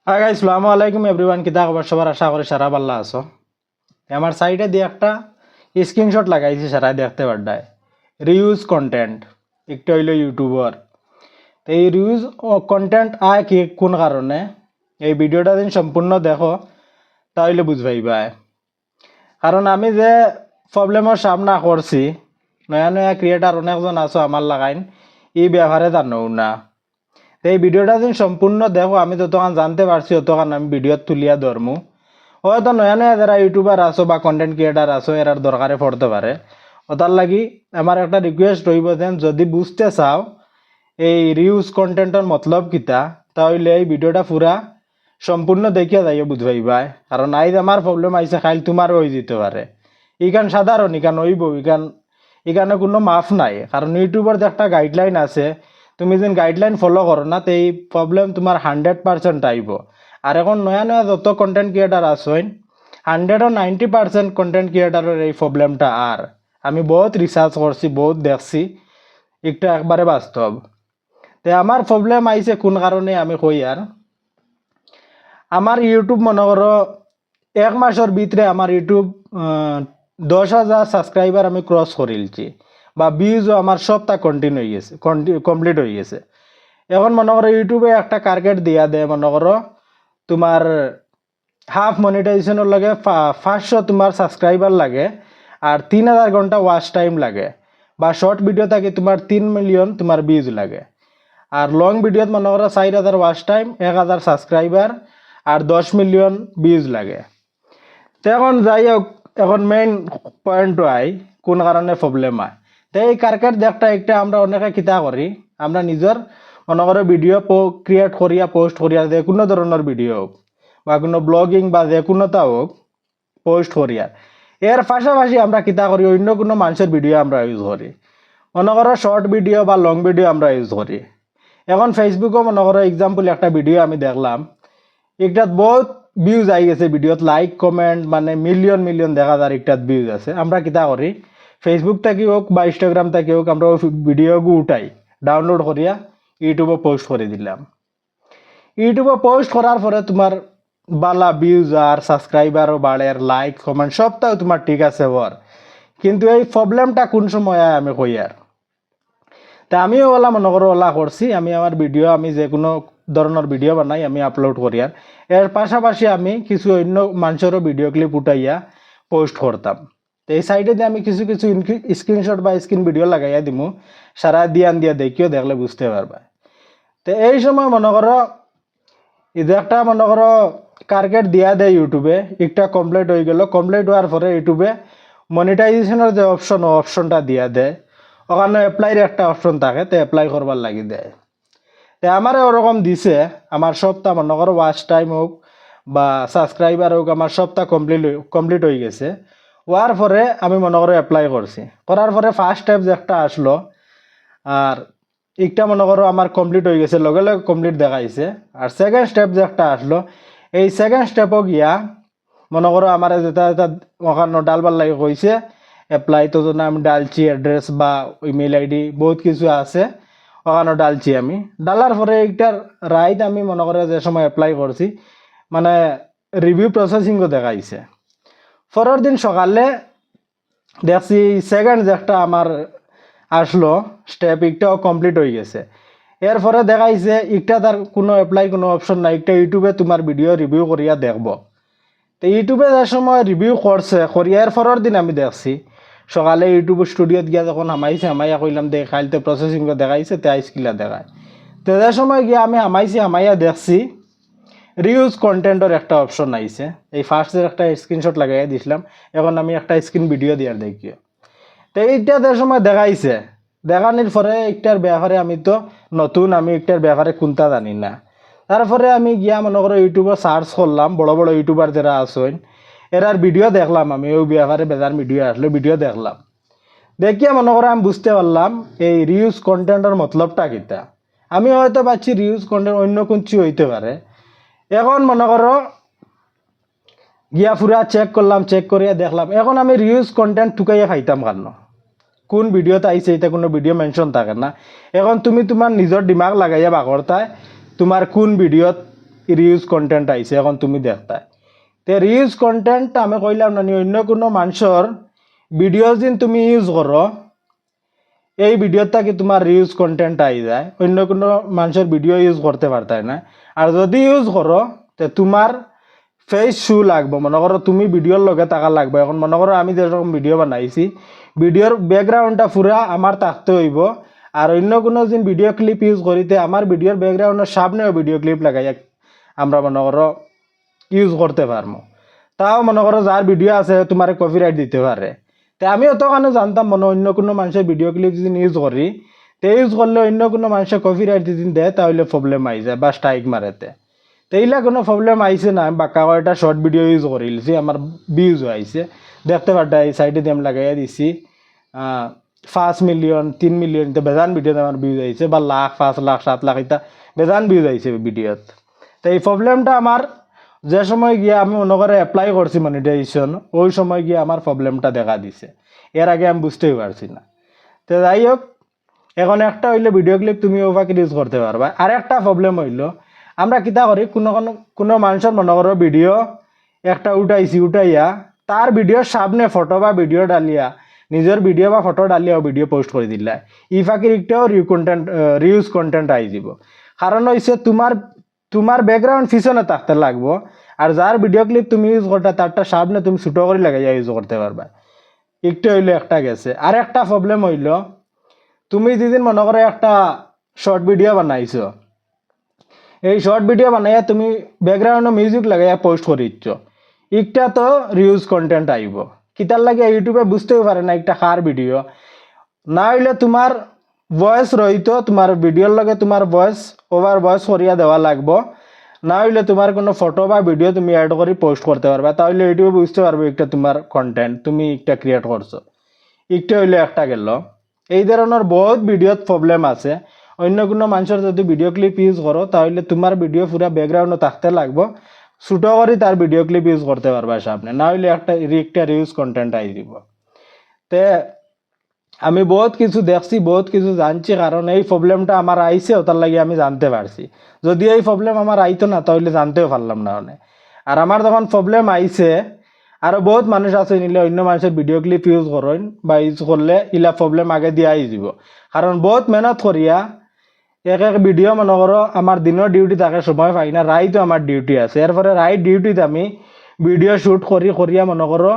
Hi guys, আসসালামু আলাইকুম everyone. কিতা খবর সবার? আশা করি সারা ভালো আছো। আমার সাইডে দিয়ে একটা স্ক্রিনশট লাগাইছি, সারা দেখতে পারডায় রিউজ কন্টেন্ট একটা হইল ইউটিউবার। তো এই রিউজ কন্টেন্ট আয় কি কোন কারণে, এই ভিডিওটা দিন সম্পূর্ণ দেখো তাহলে বুঝবাইবা। কারণ আমি যে প্রবলেমের সামনা করছি, নয়া নয়া ক্রিয়েটার অনেকজন আছো আমার লাগাইন এই ব্যবহারে জানো না। এই ভিডিওটা দিন সম্পূর্ণ দেখো, আমি যতক্ষণ জানতে পারছি ততক্ষণ আমি ভিডিও তুলিয়া ধরমু। হয়তো নয়া নয়া যারা ইউটিউবার আছো বা কন্টেন্ট ক্রিয়েটার আছো এরার দরকারে পড়তে পারে। ওটার লাগি আমার একটা রিকোয়েস্ট রইব যেন যদি বুঝতে চাও এই রিউজ কন্টেন্টের মতলব কিতা, তাহলে এই ভিডিওটা পুরা সম্পূর্ণ দেখিয়া যাইও বুঝবাইবা। কারণ আইজ আমার প্রবলেম আইসে, কাইল তোমারও হয়ে যেতে পারে। ইখান সাধারণ, ইখান হইব, এখানে কোনো মাফ নাই। কারণ ইউটিউবের যে একটা গাইডলাইন আছে, তুমি যেন গাইডলাইন ফলো করো না তো এই প্রবলেম তোমার 100% আইব। আর এখন নয়া নয়া যত কন্টেন্ট ক্রিয়েটার আসেন 190% কন্টেন্ট ক্রিয়েটারের এই প্রবলেমটা। আর আমি বহুত রিসার্চ করছি, বহুত দেখছি, একটা একবারে বাস্তব। তো আমার প্রবলেম আইছে কোন কারণে আমি কই। আর আমার ইউটিউব মনে করো 1 মাসের ভিতরে আমার ইউটিউব 10,000 সাবস্ক্রাইবার আমি ক্রস করিলছি, বা ভিউজও আমার সপ্তাহ কন্টিনিউ হয়ে গেছে, কমপ্লিট হয়ে গেছে। এখন মনে করো ইউটিউবে একটা টার্গেট দিয়া দেয়, মনে করো তোমার হাফ মনিটাইজেশনের লাগে 500 তোমার সাবস্ক্রাইবার লাগে, আর 3,000 ঘন্টা ওয়াচ টাইম লাগে, বা শর্ট ভিডিও থাকে তোমার 3 মিলিয়ন তোমার ভিউজ লাগে। আর লং ভিডিওত মনে করো 4,000 ওয়াচ টাইম, 1,000 সাবস্ক্রাইবার আর 10 মিলিয়ন ভিউজ লাগে। তো এখন যাই হোক, এখন মেইন পয়েন্ট আই কোন কারণে প্রবলেম হয়। তো এই কারকেট দেখটা একটা আমরা অনেকে কিতা করি, আমরা নিজের মনে করো ভিডিও ক্রিয়েট করিয়া পোস্ট করিয়া, যে কোনো ধরনের ভিডিও হোক বা কোনো ব্লগিং বা যে কোনোটা হোক পোস্ট করিয়া, এর পাশাপাশি আমরা কিতা করি অন্য কোনো মানুষের ভিডিও আমরা ইউজ করি। মনে করো শর্ট ভিডিও বা লং ভিডিও আমরা ইউজ করি। এখন ফেসবুকও মনে করো এক্সাম্পল একটা ভিডিও আমি দেখলাম, একটাত বহুত ভিউজ আই গেছে, ভিডিওত লাইক কমেন্ট মানে মিলিয়ন মিলিয়ন দেখা যায়, একটাত ভিউজ আছে। আমরা কিতা করি ফেসবুক থাকি হোক বা ইনস্টাগ্রাম থাকি হোক, আমরা ওই ভিডিওগু উঠাই ডাউনলোড করিয়া ইউটিউবে পোস্ট করে দিলাম। ইউটিউবে পোস্ট করার পরে তোমার বালা ভিউজ আর সাবস্ক্রাইবারও বাড়ে, লাইক কমেন্ট সবটাও তোমার ঠিক আছে ওর। কিন্তু এই প্রবলেমটা কোন সময় আমি কই। আর তা আমিও ওলা মনে করো ওলা করছি, আমি আমার ভিডিও আমি যে কোনো ধরনের ভিডিও বানাই আমি আপলোড করি। আর এর পাশাপাশি আমি কিছু অন্য মানুষেরও ভিডিও ক্লিপ উঠাইয়া পোস্ট করতাম। তো এই সাইডে দিয়ে আমি কিছু কিছু স্ক্রিনশট বা স্ক্রিন ভিডিও লাগাইয়া দিমু, সারা দিয়ান দিয়া দেখিও, দেখলে বুঝতে পারবা। তো এই সময় মনে করো এটা একটা মনে করো টার্গেট দিয়া দেয় ইউটিউবে, একটা কমপ্লিট হয়ে গেল, কমপ্লিট হওয়ার পরে ইউটিউবে মনিটাইজেশনের যে অপশনটা দিয়া দেয়, ওখানে অ্যাপ্লাইয়ের একটা অপশন থাকে, তো অ্যাপ্লাই করবার লাগি দেয়। তো আমারও ওরকম দিছে, আমার সপ্তাহ মনে করো ওয়াচ টাইম হোক বা সাবস্ক্রাইবার হোক, আমার সপ্তাহ কমপ্লিট হয়ে গেছে। হওয়ার পরে আমি মনে করো অ্যাপ্লাই করছি, করার পরে ফার্স্ট স্টেপ যে একটা আসলো, আর একটা মনে করো আমার কমপ্লিট হয়ে গেছে, লগে লগে কমপ্লিট দেখাইছে। আর সেকেন্ড স্টেপ যে একটা আসলো, এই সেকেন্ড স্টেপও গিয়া মনে করো আমার যেটা যেটা ওখানে ডালবার লাগে কইছে অ্যাপ্লাই, তো আমি ডালছি অ্যাড্রেস বা ইমেল আইডি বহুত কিছু আছে, ওখানে ডালছি। আমি ডালার পরে এইটার রাইট আমি মনে করো যে সময় অ্যাপ্লাই করছি মানে রিভিউ প্রসেসিংও দেখাইছে। পরের দিন সকালে দেখছি সেকেন্ড যে একটা আমার আসলো স্টেপ, একটাও কমপ্লিট হয়ে গেছে। এরপরে দেখাইছে একটা তার কোনো অ্যাপ্লাই কোনো অপশন নাই, একটা ইউটিউবে তোমার ভিডিও রিভিউ করিয়া দেখব। তো ইউটিউবে যে সময় রিভিউ করছে করিয়ার পরের দিন আমি দেখছি সকালে ইউটিউব স্টুডিওত গিয়া যখন হামাইয়া কইলাম দে খাইলতে প্রসেসিং দেখাইছে, তে আইসকিলা দেখায়। তো যে সময় গিয়া আমি হামাইয়া দেখছি রিউজ কন্টেন্টের একটা অপশন আইছে। এই ফার্স্টের একটা স্ক্রিনশট লাগাইয়া দিছিলাম, এখন আমি একটা স্ক্রিন ভিডিও দিয়ার দেখিও। তো এইটা যে সময় দেখাইছে, দেখানির পরে একটার ব্যাপারে আমি তো নতুন, আমি একটার ব্যাপারে কোনটা জানি না। তারপরে আমি গিয়া মনে করো ইউটিউবে সার্চ করলাম, বড় বড় ইউটিউবার যারা আসেন এরার ভিডিও দেখলাম, আমি ওই ব্যাপারে বেজার ভিডিও আসলো, ভিডিও দেখলাম। দেখিয়া মনে করো আমি বুঝতে পারলাম এই রিউজ কন্টেন্টের মতলবটা কিতা। আমি হয়তো পাচ্ছি রিউজ কন্টেন্ট অন্য কিছু হইতে পারে। এখন মনে করো গিয়া পুরা চেক করলাম, চেক করিয়া দেখলাম এখন আমি রিউজ কন্টেন্ট ঠুকাইয়া খাইতাম কেন, কোন ভিডিওতে আইছে এটা কোনো ভিডিও মেনশন থাকে না। এখন তুমি তোমার নিজের দিমাগ লাগাইয়া বাগরতায় তোমার কোন ভিডিওত রিউজ কন্টেন্ট আইছে এখন তুমি দেখতা তে রিউজ কন্টেন্ট আমি কইলাম না অন্য কোনো মানুষের ভিডিও যেন তুমি ইউজ করো এই ভিডিওটা কি তোমার রিউজ কন্টেন্ট আই যায় অন্য কোনো মানুষের ভিডিও ইউজ করতে পারতাই না আর যদি ইউজ করো তে তোমার ফেস শু লাগবো মনে করো তুমি ভিডিওর লগে টাকা লাগবে এখন মনে করো আমি যেরকম ভিডিও বানাইছি ভিডিওর ব্যাকগ্রাউন্ডটা পুরা আমার থাকতে হইব আর অন্য কোনো যেন ভিডিও ক্লিপ ইউজ করিতে আমার ভিডিওর ব্যাকগ্রাউন্ডের সামনেও ভিডিও ক্লিপ লাগাই আমরা মনে করো ইউজ করতে পারবো তাও মনে করো যার ভিডিও আছে তোমার কপিরাইট দিতে পারে তো আমি অতখানে জানতাম মনে অন্য কোনো মানুষের ভিডিও ক্লিপ যদি ইউজ করি তো ইউজ করলে অন্য কোনো মানুষের কপিরাইট যদি দেয় তাহলে প্রবলেম আই যায় বা স্ট্রাইক মারেতে তো এইলা কোনো প্রবলেম আইছে না আমি বাক্কা কয়েকটা শর্ট ভিডিও ইউজ করিলছি আমার ভিউজ আইছে দেখতে পারটা এই সাইডে দিয়ে আমি লাগাইয়া দিছি 5 মিলিয়ন 3 মিলিয়ন তো বেজান ভিডিওতে আমার ভিউজ আইছে বা লাখ 5 লাখ 7 লাখ এটা বেজান ভিউজ আইছে ভিডিওত তো এই প্রবলেমটা আমার যে সময় গিয়ে আমি মনে করে অ্যাপ্লাই করছি মনিটাইজেশন ওই সময় গিয়ে আমার প্রবলেমটা দেখা দিছে এর আগে আমি বুঝতেই পারছি না তো যাই হোক এখন একটা হইলে ভিডিও ক্লিপ তুমি ওভাকে ইউজ করতে পারবা আর একটা প্রবলেম হইলো আমরা কিতা করি কোনো মানুষের মনে করো ভিডিও একটা উঠাইয়া তার ভিডিওর সামনে ফটো বা ভিডিও ডালিয়া নিজের ভিডিও বা ফটো ডালিয়া ভিডিও পোস্ট করে দিলা ই ফাঁকির একটাও রিউজ কন্টেন্ট আই যাব কারণ হইছে তোমার ব্যাকগ্রাউন্ড পিছনে থাকতে লাগবো আর যার ভিডিও ক্লিপ তুমি ইউজ করতে তারটা সামনে তুমি ছোটো করে লাগাইয়া ইউজ করতে পারবা একটু হইলো একটা গেছে আর একটা প্রবলেম হইলো তুমি যেদিন মনে করো একটা শর্ট ভিডিও বানাইছো এই শর্ট ভিডিও বানাইয়া তুমি ব্যাকগ্রাউন্ডে মিউজিক লাগাইয়া পোস্ট করিচ্ছ একটা তো রিউজ কন্টেন্ট আইব কিতার লাগে ইউটিউবে বুঝতেও পারে না একটা কার ভিডিও না হইলে তোমার ভয়েস রইতো তোমার ভিডিওর লগে তোমার ওভার ভয়েস করিয়া দেওয়া লাগবো না হইলে তোমার কোনো ফটো বা ভিডিও তুমি অ্যাড করে পোস্ট করতে পারবে তাহলে ইউটিউবে বুঝতে পারবে একটা তোমার কন্টেন্ট তুমি একটা ক্রিয়েট করছো একটা হইলে একটা গেল এই ধরনের বহুত ভিডিওত প্রবলেম আছে অন্য কোনো মানুষের যদি ভিডিও ক্লিপ ইউজ করো তাহলে তোমার ভিডিও পুরা ব্যাকগ্রাউন্ডে থাকতে লাগবো ছোটো করে তার ভিডিও ক্লিপ ইউজ করতে পারবা সামনে না হইলে একটা রিউজ কন্টেন্ট আই দিব তে আমি বহুত কিছু দেখছি বহুত কিছু জানছি কারণ এই প্রবলেমটা আমার আইছে ওটার লাগে আমি জানতে পারছি যদি এই প্রবলেম আমার আইতো না তাহলে জানতেও পারলাম না মানে আর আমার যখন প্রবলেম আইছে আরও বহুত মানুষ আছে নিলে অন্য মানুষের ভিডিও ক্লিপ ইউজ করেন বা ইউজ করলে ইলা প্রবলেম আগে দিয়ে আই যাব কারণ বহুত মেহনত করিয়া এক ভিডিও মনে করো আমার দিনের ডিউটি থাকে সময় পাই না রাইতো আমার ডিউটি আছে এরপরে রাইট ডিউটিতে আমি ভিডিও শ্যুট করিয়া মনে করো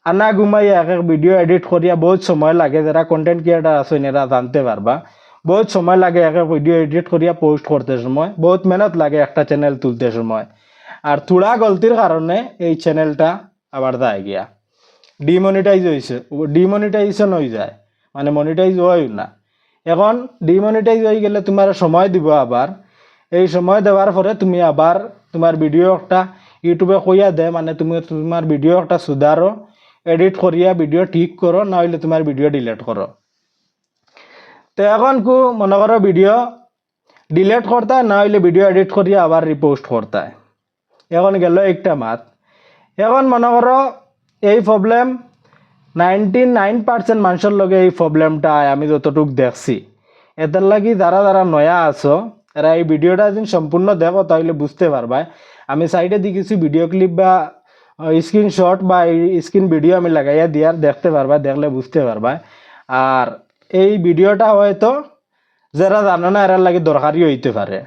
আনা ঘুমাইয়া এক ভিডিও এডিট করিয়া বহুত সময় লাগে যারা কন্টেন্ট ক্রিয়েটার আছেন এরা জানতে পারবা বহুত সময় লাগে এক ভিডিও এডিট করিয়া পোস্ট করতে সময় বহুত মেহনত লাগে একটা চ্যানেল তুলতে সময় আর থোড়া গলতির কারণে এই চ্যানেলটা আবার যায় গিয়া ডিমনিটাইজেশন হয়ে যায় মানে মনিটাইজ হয় না এখন ডিমনিটাইজ হয়ে গেলে তোমার সময় দিব আবার এই সময় দেওয়ার পরে তুমি আবার তোমার ভিডিও একটা ইউটিউবে কইয়া দে মানে তুমি তোমার ভিডিও একটা সুধারো এডিট করিয়া ভিডিও ঠিক করো না হইলে তোমার ভিডিও ডিলিট করো তো এখন মনে করো ভিডিও ডিলিট করতে না হইলে ভিডিও এডিট করিয়া আবার রিপোস্ট করতে এখন গেল একটা মাত এখন মনে করো এই প্রবলেম 99% মানুষের লগে এই প্রবলেমটা আমি যতটুক দেখছি এটার লাগি যারা নয়া আছো এরা এই ভিডিওটা যদি সম্পূর্ণ দেখো তাহলে বুঝতে পারবা আমি সাইডে দিয়ে কিছু ভিডিও ক্লিপ বা স্ক্রিনশট বা স্ক্রিন ভিডিও আমি লাগাইয়া দিয়ার দেখতে পারবা দেখলে বুঝতে পারবা আর এই ভিডিওটা হয়তো যারা জানো না এরার লাগে দরকারি হইতে পারে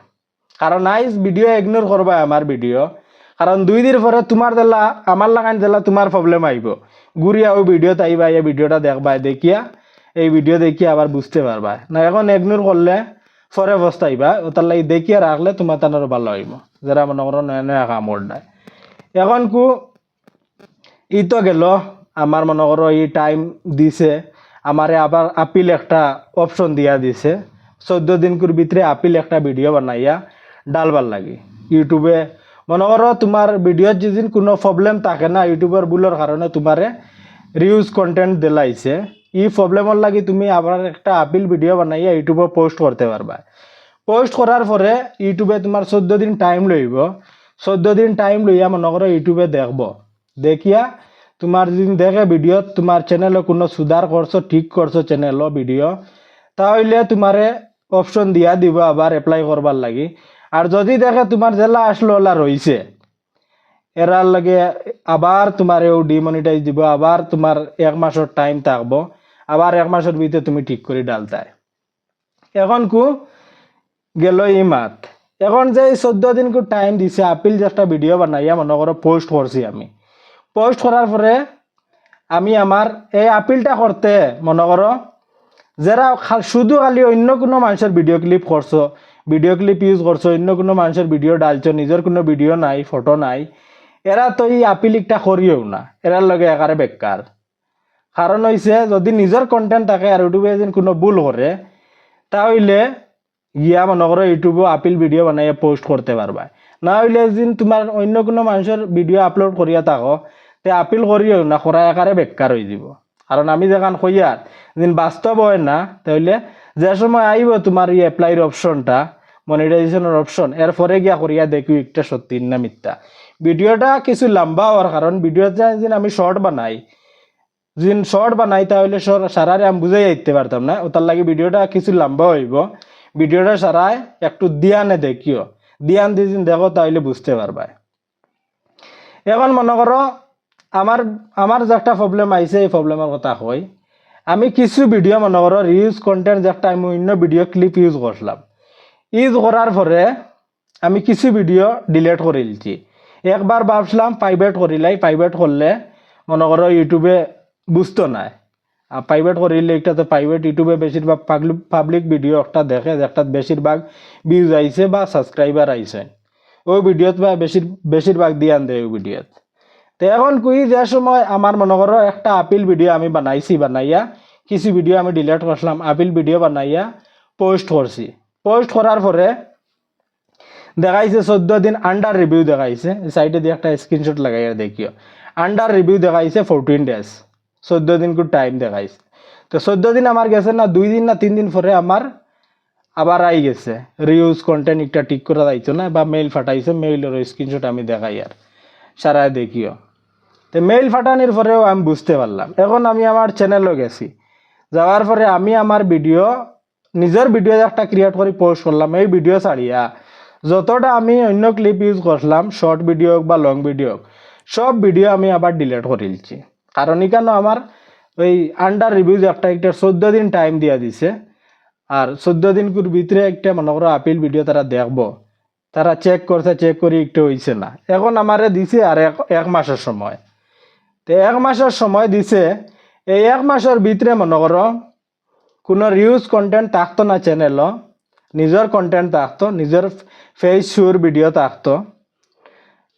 কারণ আইজ ভিডিও ইগনোর করবা আমার ভিডিও কারণ 2 দিন পরে তোমার জেলা আমার লাগান জেলা তোমার প্রবলেম আইব ঘুরিয়া ওই ভিডিওতে আইবা এই ভিডিওটা দেখবা দেখিয়া এই ভিডিও দেখিয়া আবার বুঝতে পারবা না এখন ইগনোর করলে পরে বস্তাইবা ওটার লাগে দেখিয়া রাখলে তোমার তানোর ভালো হইব যারা মনে করো নয়া নয়া কামড় দেয় এখন ই তো গেল আমার মনে করো এই টাইম দিছে আমারে আবার আপিল একটা অপশন দিয়া দিছে 14 দিন ভিতরে আপিল একটা ভিডিও বানাইয়া ডালবার লাগে ইউটিউবে মনে করো তোমার ভিডিওর যেদিন কোনো প্রবলেম থাকে না ইউটিউবের ভুলের কারণে তোমারে রিউজ কন্টেন্ট দিলাইছে এই প্রবলেমের লাগি তুমি আবার একটা আপিল ভিডিও বানাইয়া ইউটিউবে পোস্ট করতে পারবা পোস্ট করার পরে ইউটিউবে তোমার 14 দিন টাইম লইব 14 দিন টাইম লইয়া মনে করো ইউটিউবে দেখবো দেখিয়া তোমার যেদিন দেখে ভিডিও তোমার চ্যানেলে কোনো সুধার করছো ঠিক করছো চ্যানেলও ভিডিও তাহলে তোমারে অপশন দিয়া দিব আবার এপ্লাই করবার লাগি আর যদি দেখে তোমার জেলা আসলো ওলা রইছে, এরার লাগে আবার তোমার এও ডিমনিটাইজ দিব, আবার তোমার 1 মাসের টাইম থাকবো, আবার 1 মাসের ভিতরে তুমি ঠিক করে ডালতায়। এখন কু গেল ই মাত, এখন যে 14 দিন কু টাইম দিছে আপিল যে একটা ভিডিও বানাইয়া মনে করো পোস্ট করছি, আমি পোস্ট করার পরে আমি আমার এই আপিলটা করতে মনে করো যারা শুধু খালি অন্য কোনো মানুষের ভিডিও ক্লিপ করছো, ভিডিও ক্লিপ ইউজ করছো, অন্য কোনো মানুষের ভিডিও ডালছো, নিজের কোনো ভিডিও নাই, ফটো নাই, এরা তো এই আপিলিকটা করিও না, এরার লগে একারে বেকার। কারণ হইছে যদি নিজের কন্টেন্ট থাকে আর ইউটিউবে যেন কোনো ভুল করে, তাহলে গিয়া মনে করো ইউটিউবে আপিল ভিডিও বানাইয়া পোস্ট করতে পারবা। না হইলে যেন তোমার অন্য কোনো মানুষের ভিডিও আপলোড করিয়া থাকো, তে আপিল করিও না, করা একারে বেকার হয়ে যাব। কারণ আমি যেখান কইয়ার যেন বাস্তব হয় না, তাহলে যে সময় আইব তোমার এই অ্যাপ্লাইর অপশনটা, মনিটাইজেশনের অপশন, এরপরে গিয়া করিয়া দেখি একটা সত্যি না মিথ্যা। ভিডিওটা কিছু লম্বা হওয়ার কারণ ভিডিওটা যেন আমি শর্ট বানাই, যেন শর্ট বানাই তাহলে সারারে আমি বুঝাই যাইতে পারতাম না, ওটার লাগে ভিডিওটা কিছু লম্বা হইব। ভিডিওটা সারাই একটু দিয়ানে দেখিও, দিয়ান দিয়ে যেন দেখো তাহলে বুঝতে পারবা। এখন মনে করো আমার আমার যে একটা প্রবলেম আইছে, এই প্রবলেমের কথা কই। আমি কিছু ভিডিও মনে করো রিউজ কন্টেন্ট যে একটা আমি অন্য ভিডিও ক্লিপ ইউজ করলাম, ইউজ করার পরে আমি কিছু ভিডিও ডিলেট করে দিচ্ছি। একবার ভাবছিলাম প্রাইভেট করিলাই, প্রাইভেট করলে মনে করো ইউটিউবে বুঝতো না, আর প্রাইভেট করিলে একটা তো প্রাইভেট ইউটিউবে বেশিরভাগ পাবলিক ভিডিও একটা দেখে, একটা বেশিরভাগ ভিউজ আইছে বা সাবস্ক্রাইবার আইছে, ওই ভিডিওত বা বেশিরভাগ দিয়ান দেয় ওই ভিডিওত। তো এখন কুই যে সময় আমার মনে করো একটা আপিল ভিডিও আমি বানাইছি, বানাইয়া কিছু ভিডিও আমি ডিলেট করলাম, আপিল ভিডিও বানাইয়া পোস্ট করছি। পোস্ট করার পরে দেখাইছে 14 দিন আন্ডার রিভিউ দেখাইছে, সাইডে দিয়ে একটা স্ক্রিনশট লাগাইয়া দেখিও, আন্ডার রিভিউ দেখাইছে 14 ডেজ, 14 দিন কু টাইম দেখাইছে। তো 14 দিন আমার গেছে না, 2 দিন না 3 দিন পরে আমার আবার আই গেছে রিউজ কন্টেন্ট একটা ঠিক করা যাইতো না, বা মেইল ফাটাইছে, মেইলের স্ক্রিনশট আমি দেখাই আর সারায় দেখিও। তো মেইল ফাটানোর পরেও আমি বুঝতে পারলাম। এখন আমি আমার চ্যানেলও গেছি, যাওয়ার পরে আমি আমার ভিডিও নিজের ভিডিও একটা ক্রিয়েট করে পোস্ট করলাম, এই ভিডিও ছাড়িয়া যতটা আমি অন্য ক্লিপ ইউজ করলাম, শর্ট ভিডিও হোক বা লং ভিডিও হোক, সব ভিডিও আমি আবার ডিলিট করে দিচ্ছি। কারণ এখানে আমার ওই আন্ডার রিভিউ একটা 14 দিন টাইম দিয়া দিছে, আর 14 দিনকুর ভিতরে একটা মনে করো আপিল ভিডিও তারা দেখবো, তারা চেক করছে, চেক করে একটু হইছে না, এখন আমারে দিছে আর 1 মাসের সময়। তো 1 মাসের সময় দিছে, এই 1 মাসের ভিতরে মনে করো কোনো রিউজ কন্টেন্ট থাকতো না চ্যানেল, নিজের কন্টেন্ট থাকতো, নিজের ফেস শুর ভিডিও থাকতো,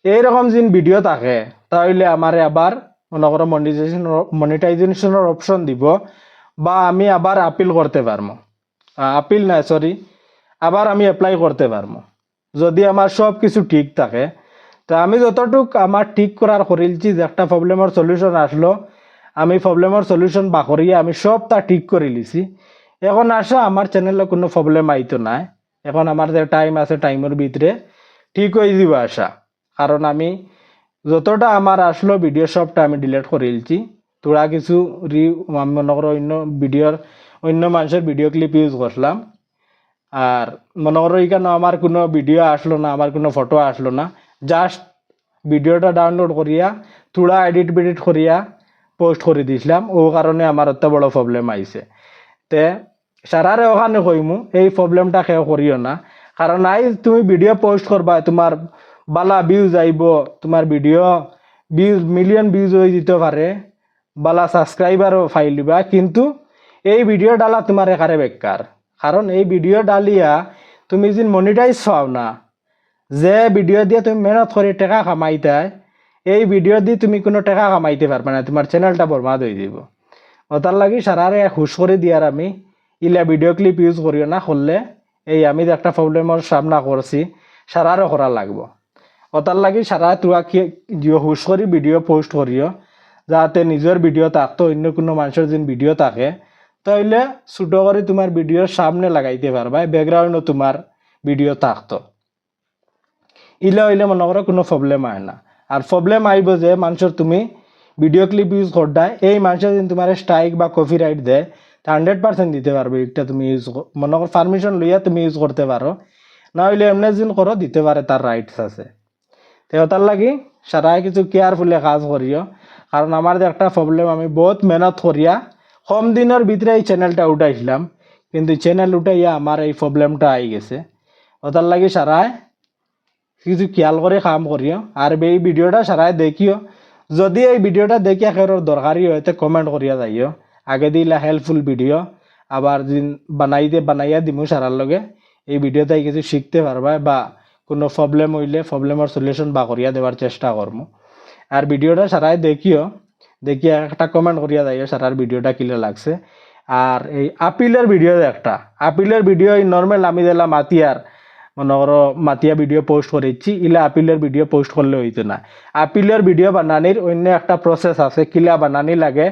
এইরকম যেন ভিডিও থাকে, তাহলে আমারে আবার মনে করো মনিটাইজেশনের অপশন দিব, বা আমি আবার আপিল করতে পারবো, আপিল না সরি, আবার আমি অ্যাপ্লাই করতে পারবো যদি আমার সব কিছু ঠিক থাকে। তো আমি যতটুক আমার ঠিক করার করিলছি, যে একটা প্রবলেমের সলিউশন আসলো, আমি প্রবলেমের সলিউশন বা করিয়ে আমি সবটা ঠিক করে লিছি। এখন আসা আমার চ্যানেলে কোনো প্রবলেম আইতো না, এখন আমার যে টাইম আছে টাইমের ভিতরে ঠিক হয়ে যাব আসা। কারণ আমি যতটা আমার আসলো ভিডিও সবটা আমি ডিলিট করে দিচ্ছি, তোরা কিছু মনে করো অন্য মানুষের ভিডিও ক্লিপ ইউজ করলাম, আর মনে করো এখানে আমার কোনো ভিডিও আসলো না, আমার কোনো ফটো আসলো না, জাস্ট ভিডিওটা ডাউনলোড করিয়া তোরা এডিট করিয়া পোস্ট করে দিয়েছিলাম, ও কারণে আমার এত বড় প্রবলেম আইছে। তে সারারে ওখানে কইমু এই প্রবলেমটা কেউ করিও না, কারণ তুমি ভিডিও পোস্ট করবা, তোমার বালা ভিউজ আইব, তোমার ভিডিও মিলিয়ন ভিউজ হয়ে যেতে পারে, বালা সাবস্ক্রাইবারও ফাইল দিবা, কিন্তু এই ভিডিও ডালা তোমার একারে বেকার। কারণ এই ভিডিও ডালিয়া তুমি যে মনিটাইজ পাও না, যে ভিডিও দিয়ে তুমি মেহনত করে টাকা কামাইতাই, এই ভিডিও দিয়ে তুমি কোনো টাকা কামাইতে পারবে না, তোমার চ্যানেলটা বরবাদ হয়ে যাব। ওটার লাগি সারারে হুশ করে দিয়ার আমি ইলা ভিডিও ক্লিপ ইউজ করিও না, করলে এই আমি যে একটা প্রবলেমের সামনা করছি সারারও করা লাগবো। ওটার লাগি সারা তোরা কি হুশ করি ভিডিও পোস্ট করিও, যাতে নিজের ভিডিও থাকতো, অন্য কোনো মানুষের যেন ভিডিও থাকে, তাইলে ছোট করে তোমার ভিডিওর সামনে লাগাইতে পারবা, ব্যাকগ্রাউন্ডও তোমার ভিডিও থাকতো। ইলে হইলে মনে করো কোনো প্রবলেম হয় না। আর প্রবলেম আইব যে মানুষের তুমি ভিডিও ক্লিপ ইউজ করতে, এই মানুষের যদি তোমার স্ট্রাইক বা কপিরাইট দেয়, তা 100% দিতে পারবে, এটা তুমি ইউজ মনে করো পারমিশন লইয়া তুমি ইউজ করতে পারো। না হইলে এমনি যেন করো দিতে পারে, তার রাইটস আছে। তো তার লাগি সারাই কিছু কেয়ারফুলি কাজ করিও, কারণ আমার যে একটা প্রবলেম, আমি বহুত মেহনত করিয়া কম দিনের ভিতরে এই চ্যানেলটা উঠাইছিলাম, কিন্তু চ্যানেল উঠাইয়া আমার এই প্রবলেমটা আই গেছে। ওটার লাগি সারাই কিছু খেয়াল করে কাম করিও। আর এই ভিডিওটা সারাই দেখিও, যদি এই ভিডিওটা দেখি একেবারে দরকারি হয় তো কমেন্ট করিয়া যাইও। আগে দিলা হেল্পফুল ভিডিও, আবার দিন বানাইয়া দিমু সারার লগে। এই ভিডিওতে কিছু শিখতে পারবা, বা কোনো প্রবলেম হইলে প্রবলেমের সলিউশন বা করিয়া দেওয়ার চেষ্টা করবো। আর ভিডিওটা সারাই দেখিও, দেখিয়া একটা কমেন্ট করিয়া যাইও সারার ভিডিওটা কিলে লাগছে। আর এই আপিলের ভিডিও, একটা আপিলের ভিডিও নর্মাল আমি দিলাম মাতিয়ার, মনে করো মাতিয়া ভিডিও পোস্ট করেছি, ইলা আপিলের ভিডিও পোস্ট করলে হইতো না। আপিলের ভিডিও বানানির অন্য একটা প্রসেস আছে, কিলা বানানি লাগে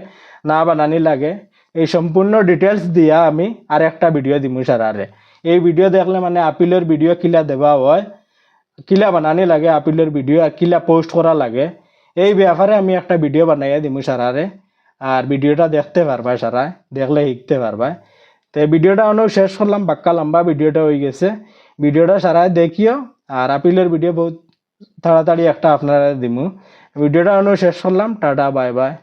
না বানানি লাগে, এই সম্পূর্ণ ডিটেলস দিয়া আমি আর একটা ভিডিও দিমু সারারে। এই ভিডিও দেখলে মানে আপিলের ভিডিও কিলা দেওয়া হয়, কিলা বানানি লাগে আপিলের ভিডিও, আর কিলা পোস্ট করা লাগে, এই ব্যাপারে আমি একটা ভিডিও বানাইয়া দিমু সারারে। আর ভিডিওটা দেখতে পারবা, সারা দেখলে শিখতে পারবা। তো ভিডিওটা অনেক শেষ করলাম, বাক্কা লম্বা ভিডিওটা হয়ে গেছে। ভিডিওটা সারাই দেখিও, আর আপিলের ভিডিও বহুত তাড়াতাড়ি একটা আপনারা দিমু। ভিডিওটা অনেক শেষ করলাম, টাটা বাই বাই।